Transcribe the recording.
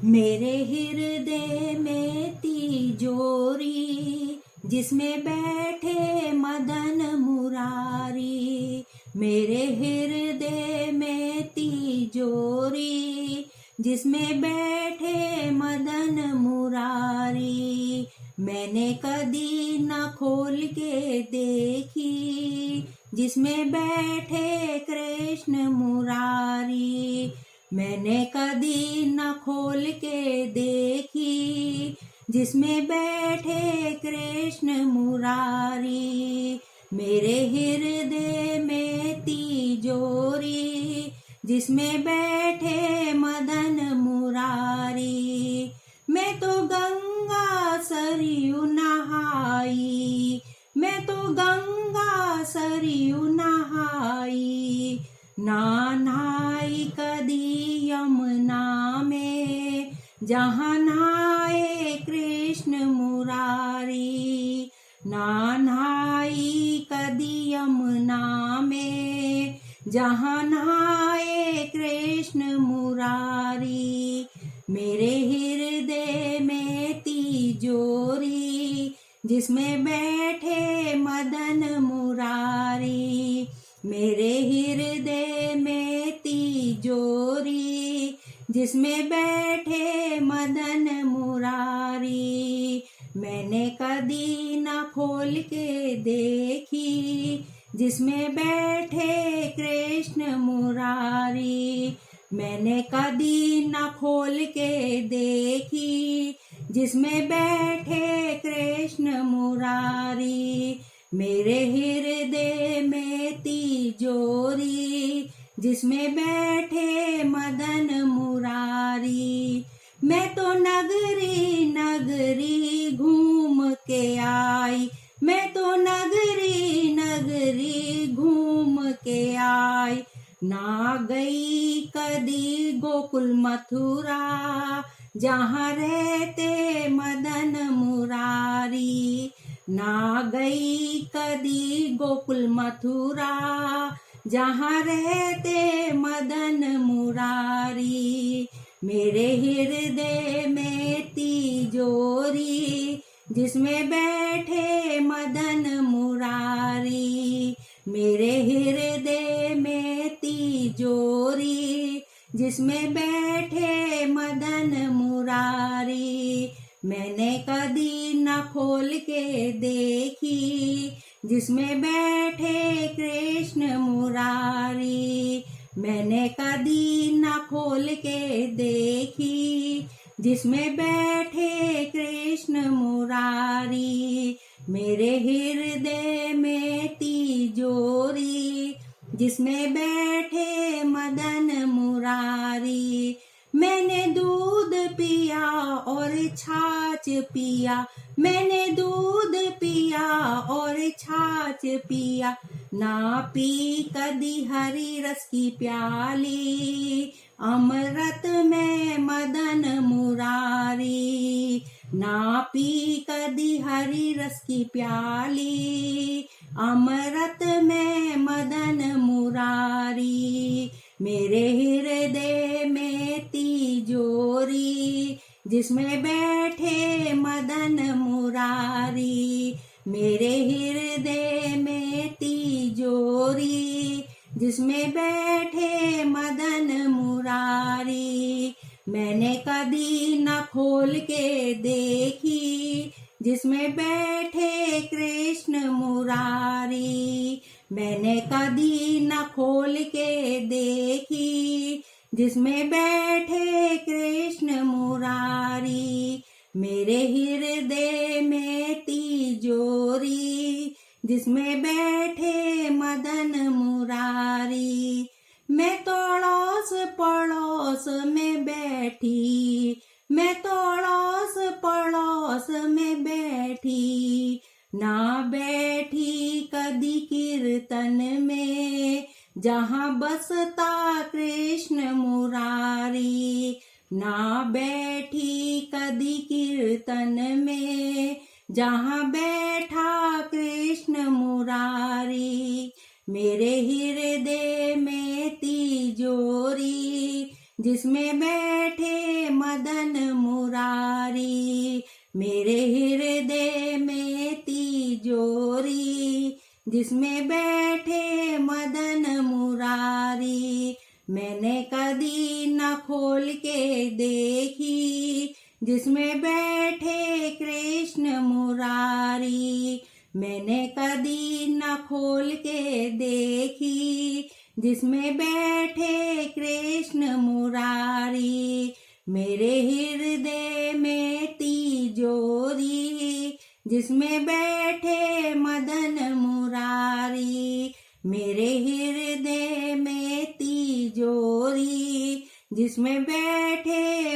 मेरे हृदय में तिजोरी, जिसमें बैठे मदन मुरारी। मेरे हृदय में तिजोरी, जिसमें बैठे मदन मुरारी। मैंने कदी न खोल के देखी, जिसमें बैठे कृष्ण मुरारी। मैंने कदी न खोल के देखी, जिसमें बैठे कृष्ण मुरारी। मेरे हृदय में तिजोरी, जिसमें बैठे मदन मुरारी। मैं तो गंगा सरयू नहाई, मैं तो गंगा सरयू नहाई। नहाई कदी यमुना में, जहाँ नहाए कृष्ण मुरारी। नहाई कदी यमुना में, जहाँ नहाए कृष्ण मुरारी। मेरे हृदय में तिजोरी, जिसमें बैठे मदन मुरारी। मेरे हृदय में तिजोरी, जिसमें बैठे मदन मुरारी। मैंने कदी न खोल के देखी, जिसमें बैठे कृष्ण मुरारी। मैंने कदी न खोल के देखी, जिसमें बैठे कृष्ण मुरारी। मेरे हृदय में तिजोरी, जिसमें बैठे मदन मुरारी। मैं तो नगरी नगरी घूम के आई, मैं तो नगरी नगरी घूम के आई। ना गई कदी गोकुल मथुरा, जहाँ रहते मदन मुरारी। ना गई कदी गोकुल मथुरा, जहाँ रहते मदन मुरारी। मेरे हृदय में तिजोरी, जिसमें बैठे मदन मुरारी। मेरे हृदय में तिजोरी, जिसमें बैठे मदन मुरारी। मैंने कदी न खोल के देखी, जिसमें बैठे कृष्ण मुरारी। मैंने कदी न खोल के देखी, जिसमें बैठे कृष्ण मुरारी। मेरे हृदय में तिजोरी, जिसमें बैठे मदन मुरारी। मैंने दूध पिया और छाछ पिया, मैंने दूध पिया और छाछ पिया। ना पी कदी हरी रस की प्याली, अमृत में मदन मुरारी। ना पी कदी हरी रस की प्याली, अमृत में मदन मुरारी। मेरे हृदय में तिजोरी, जिसमें बैठे मदन मुरारी। मेरे हृदय में तिजोरी, जिसमें बैठे मदन मुरारी। मैंने कदी न खोल के देखी, जिसमें बैठे कृष्ण मुरारी। मैंने कदी न खोल के देखी, जिसमें बैठे कृष्ण मुरारी। मेरे हृदय में तिजोरी, जिसमें बैठे मदन मुरारी। मैं तो अड़ोस पड़ोस में बैठी, मैं तो अड़ोस पड़ोस में बैठी। ना बैठी कदी कीर्तन में, जहाँ बसता कृष्ण मुरारी। ना बैठी कदी कीर्तन में, जहाँ बैठा कृष्ण मुरारी। मेरे हृदय में तिजोरी, जिसमें बैठे मदन मुरारी। मेरे हृदय में तिजोरी जिसमें बैठे मदन मुरारी। मैंने कदी न खोल के देखी जिसमें बैठे कृष्ण मुरारी। मैंने कदी न खोल के देखी जिसमें बैठे कृष्ण मुरारी। मेरे हृदय में तिजोरी जिसमें बैठे मदन मुरारी। मेरे हृदय में तिजोरी जिसमें बैठे